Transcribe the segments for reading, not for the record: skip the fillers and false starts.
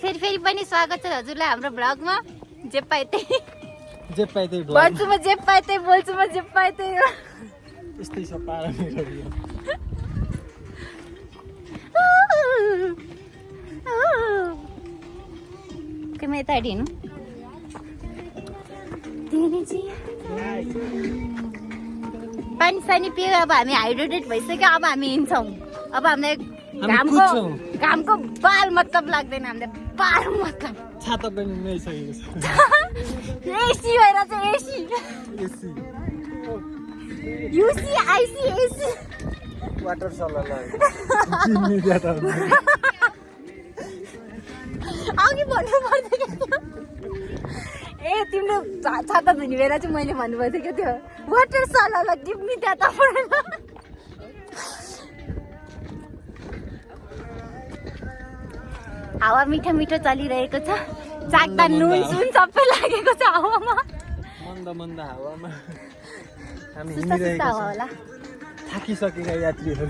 फेरि पनि स्वागत छ हजुरलाई हाम्रो ब्लगमा। जे पाए त्यही भन्छु म, जे पाए त्यही बोल्छु म, जे पाए त्यही हो। यस्तै छ पारा मेरो। के म यता हिँड्नु पानी सानी पियो। अब हामी हाइड्रेटेड भइसक्यो। अब हामी हिँड्छौँ। अब हामीलाई घामको बाल मतलब लाग्दैन। हामीलाई बाल मतलब छाता पनि ल्याइसकेको छ। एसी भएर चाहिँ एसी युसी आइसी एसी वाटर सल्लाह किन्ने ज्यादा अघि भन्नु पर्दैन थियो। ए तिमीले छाता धुने बेला चाहिँ मैले भन्नुभएको थियो क्या त्यो वाटर सल्लाह गिफ्ट त्यहाँ तपाईँ। हावा मिठो मिठो चलिरहेको छ। चाक्दा नुन सुन सबै लागेको छ हावामा। मन्द हावामा हामी सुस्ता हिँडिरहेको हावा होला। थाकिसकेका यात्रीहरू।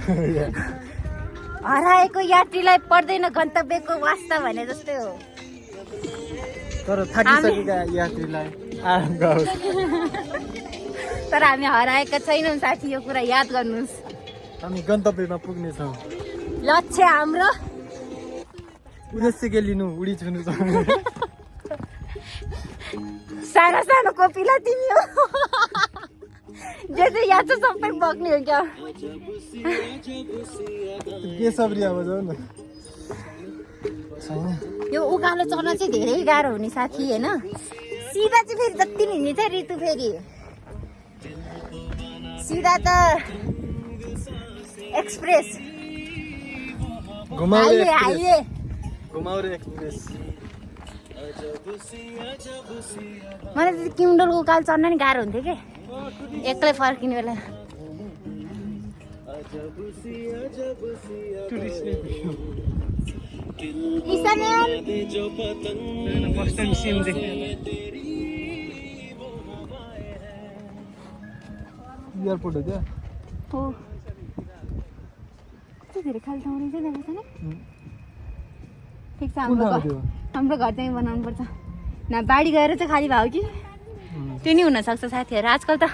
हराएको यात्रीलाई पर्दैन गन्तव्यको वास्ता भने जस्तै हो। तर थाकिसकेका यात्रीलाई आराम गरोस्। तर हामी हराएका छैनौँ साथी, यो कुरा याद गर्नुहोस्। हामी गन्तव्यमा पुग्नेछौँ। लक्ष्य हाम्रो उद्देश्य के लिनु उडी छुनु छ। सानो सानो कोपिला तिमी हो। जे चाहिँ याद छ सबै बग्ने हो क्या। बेसब्री अब जाऊ न। यो उकालो चढ्न चाहिँ धेरै गाह्रो हुने साथी होइन। सिधा चाहिँ फेरि जति नि हिँड्ने थियो ऋतु फेरि सिधा त एक्सप्रेस हाइवे घुमाउरे एक्सप्रेस। मलाई चाहिँ किमडोलको उकालो चढ्न नि गाह्रो हुन्थ्यो कि एक्लै फर्किने बेला। एयरपोर्ट हो क्या? हो कति धेरै खाली ठाउँ रहेछ देखा छैन। ठिक छ हाम्रो घर चाहिँ बनाउनु पर्छ। न बाढी गएर चाहिँ खाली भयो कि त्यो नि हुनसक्छ साथीहरू। आजकल त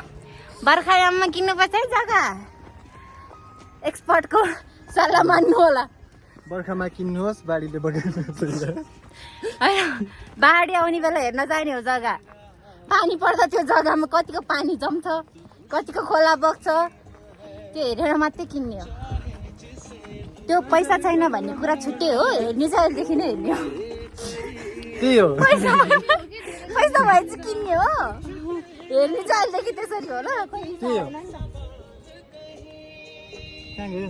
बर्खायाममा किन्नुपर्छ है जग्गा। एक्सपर्टको सल्लाह मान्नु होला। बर्खामा किन्नुहोस् बाढीले बगाउनु होइन बाढी आउने बेला हेर्न जाने हो जग्गा। पानी पर्दा त्यो जग्गामा कतिको पानी जम्छ, कतिको खोला बग्छ, त्यो हेरेर मात्रै किन्ने हो। त्यो पैसा छैन भन्ने कुरा छुट्टै हो। हेर्ने चाहिँ अहिलेदेखि नै हेर्ने हो। त्यही हो। पैसा भए चाहिँ किन्ने हो। हेर्ने चाहिँ अहिलेदेखि त्यसरी हो ल। त्यही हो। कहाँ गयो?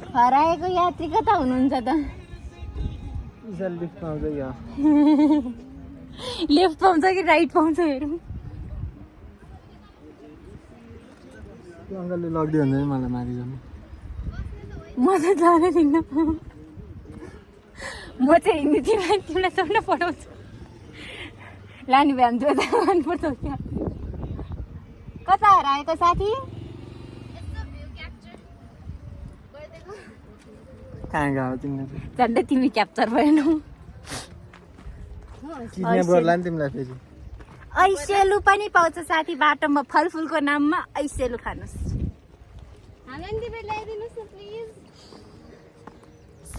हराएको यात्री कता हुनुहुन्छ त? लिफ्ट पाउँछ क्या? लेफ्ट पाउँछ कि राइट पाउँछ हेरौँ। त्यो अङ्कलले लगिदियो भने मलाई माथि जानु। म त जाँदैन। म चाहिँ हिँड्ने तिमीलाई चढ्न पठाउँछु। लाने भए हामी जानुपर्छ क्या। कता हराएको साथी? कहाँ गयो तिमीले? झन्डै तिमी क्याप्चर भएनौ। किन्ने बोल्ला नि तिमीलाई फेरि। ऐसेलु पनि पाउँछ साथी बाटोमा। फलफुलको नाममा ऐसेलु खानुहोस्।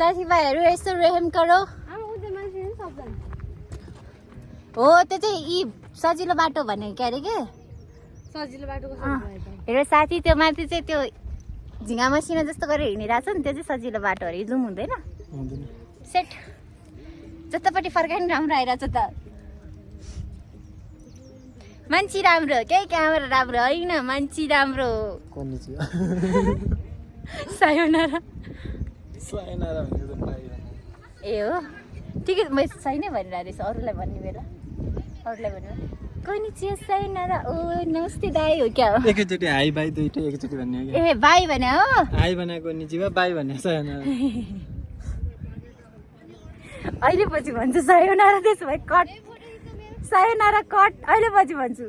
साथीभाइहरू यसो रेहेम गरो। हो त्यो चाहिँ यी सजिलो बाटो भने के अरे के सजिलो बाटो हेर साथी। त्यो माथि चाहिँ त्यो झिङ्गा मसिना जस्तो गरेर हिँडिरहेको छ नि, त्यो चाहिँ सजिलो बाटो अरे। हिँड्नु हुँदैन सेट। जतापट्टि फर्काइ नि राम्रो आइरहेछ त। मान्छे राम्रो केही क्यामेरा राम्रो होइन, मान्छे राम्रो। सायोनारा ए हो ठिकै। म सही नै भनिरहेको रहेछ अरूलाई भन्ने बेला। अरूलाई भन्नु कोनिचिया सायोनारा ओ नमस्ते दाई हो क्या हो? एकैचोटि हाई बाई दुइटै एकैचोटि भन्ने हो क्या? ए बाई भने हो। हाई भनेको निजिवा, बाई भने सायोनारा। अहिले पछि भन्छु सायोनारा। त्यसो भए कट सायोनारा कट अहिले पछि भन्छु।